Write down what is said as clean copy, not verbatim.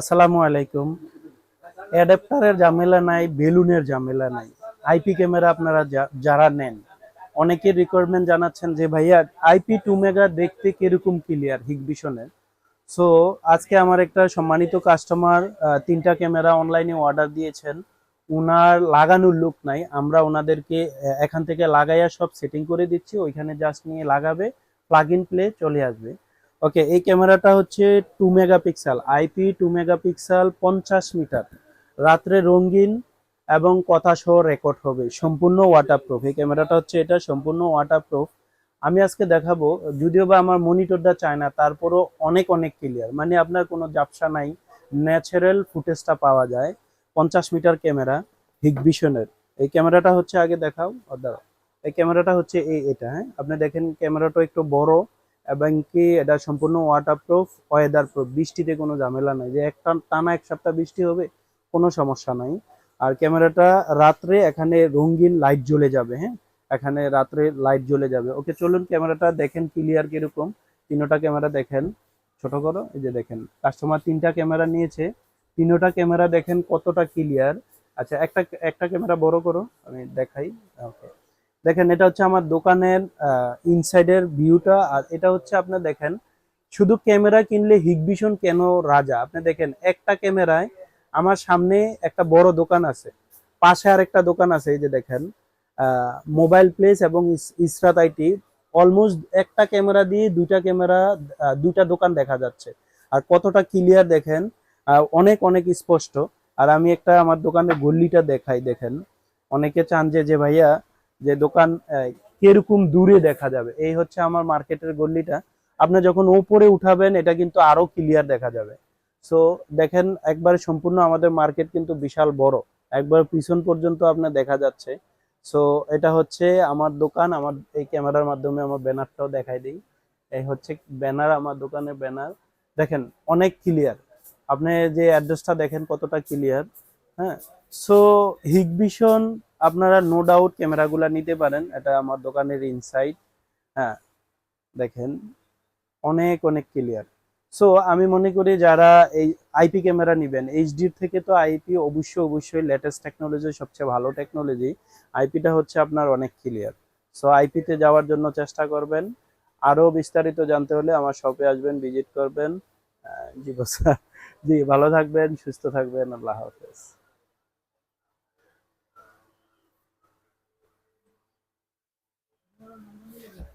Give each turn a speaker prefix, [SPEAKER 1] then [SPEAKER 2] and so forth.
[SPEAKER 1] আসসালামু আলাইকুম। অ্যাডাপ্টারের ঝামেলা নাই, বেলুনের ঝামেলা নাই। আইপি ক্যামেরা আপনারা যারা নেন, অনেকের রিকোয়ারমেন্ট জানাচ্ছেন যে ভাইয়া আইপি 2 মেগা দেখতে কিরকম ক্লিয়ার হিগবিশনের। সো আজকে আমার একটা সম্মানিত কাস্টমার 3টা ক্যামেরা অনলাইনে অর্ডার দিয়েছেন। উনার লাগানোর লুক নাই, আমরা ওনাদেরকে এখান থেকে লাগাইয়া সব সেটিং করে দিচ্ছি, ওইখানে জাস্ট নিয়ে লাগাবে, প্লাগ ইন প্লে চলে আসবে। ওকে, এই ক্যামেরাটা হচ্ছে 2 মেগাপিক্সেল, আইপি 2 মেগাপিক্সেল, 50 মিটার, রাত্রে রঙিন এবং কথা সহ রেকর্ড হবে, সম্পূর্ণ ওয়াটারপ্রুফ। এই ক্যামেরাটা হচ্ছে এটা সম্পূর্ণ ওয়াটারপ্রুফ। আমি আজকে দেখাবো, যদিও বা আমার মনিটরটা চায় না, তারপরও অনেক অনেক ক্লিয়ার, মানে আপনার কোনো ঝাপসা নাই, ন্যাচারাল ফুটেজটা পাওয়া যায়। 50 মিটার ক্যামেরা, হিগভিশনের। এই ক্যামেরাটা হচ্ছে আগে দেখাও, দাঁড়াও। এই ক্যামেরাটা হচ্ছে এটা, হ্যাঁ, আপনি দেখেন ক্যামেরাটা একটু বড় এবং কি এটা সম্পূর্ণ ওয়াটারপ্রুফ, ওয়েদার প্রুফ, বৃষ্টিতে কোনো ঝামেলা নাই যে একটা টানা 1 সপ্তাহ বৃষ্টি হবে, কোনো সমস্যা নাই। আর ক্যামেরাটা রাত্রে এখানে রঙিন লাইট জ্বলে যাবে, হ্যাঁ, এখানে রাত্রে লাইট জ্বলে যাবে। ওকে, চলুন ক্যামেরাটা দেখেন ক্লিয়ার কিরকম। তিনোটা ক্যামেরা দেখেন, ছোট করো, এই যে দেখেন কাস্টমার 3টা ক্যামেরা নিয়েছে, তিনোটা ক্যামেরা দেখেন কতটা ক্লিয়ার। আচ্ছা, একটা একটা ক্যামেরা বড় করো, আমি দেখাই। ওকে, দেখেন এটা হচ্ছে আমার দোকানের ইনসাইডের ভিউটা। আর এটা হচ্ছে আপনার দেখেন, শুধু ক্যামেরা কিনলে হিগভিশন কেন রাজা। আপনি দেখেন একটা ক্যামেরায় আমার সামনে একটা বড় দোকান আছে, পাশে আর একটা দোকান আছে, এই যে দেখেন মোবাইল প্লেস এবং ইসরাত আইটি। অলমোস্ট একটা ক্যামেরা দিয়ে দুইটা ক্যামেরা, দুইটা দোকান দেখা যাচ্ছে। আর কতটা ক্লিয়ার দেখেন, অনেক অনেক স্পষ্ট। আর আমি একটা আমার দোকানের গল্লিটা দেখাই, দেখেন অনেকে চান যে যে ভাইয়া যে দোকান কিরকম দূরে দেখা যাবে। এই হচ্ছে আমার মার্কেটের গল্লিটা। আপনি যখন উপরে উঠাবেন এটা কিন্তু আরো ক্লিয়ার দেখা যাবে। সো দেখেন একবারে সম্পূর্ণ আমাদের মার্কেট কিন্তু বিশাল বড়, একবার পিছন পর্যন্ত আপনার দেখা যাচ্ছে। সো এটা হচ্ছে আমার দোকান। আমার এই ক্যামেরার মাধ্যমে আমার ব্যানারটাও দেখাই দিই। এই হচ্ছে ব্যানার, আমার দোকানের ব্যানার। দেখেন অনেক ক্লিয়ার, আপনি যে অ্যাড্রেসটা দেখেন কতটা ক্লিয়ার। হ্যাঁ, সো হিগভিশন আপনারা নো ডাউট ক্যামেরাগুলো নিতে পারেন, এটা আমার দোকানের ইনসাইড। হ্যাঁ, দেখেন অনেক অনেক ক্লিয়ার। সো আমি মনে করি যারা এই আইপি ক্যামেরা নেবেন, এইচডির থেকে তো আইপি অবশ্যই অবশ্যই লেটেস্ট টেকনোলজি, সবচেয়ে ভালো টেকনোলজি। আইপিটা হচ্ছে আপনার অনেক ক্লিয়ার। সো আইপিতে যাওয়ার জন্য চেষ্টা করবেন। আরো বিস্তারিত জানতে হলে আমার শপে আসবেন, ভিজিট করবেন। জি বস, জি ভালো থাকবেন, সুস্থ থাকবেন, আল্লাহ হাফেজ।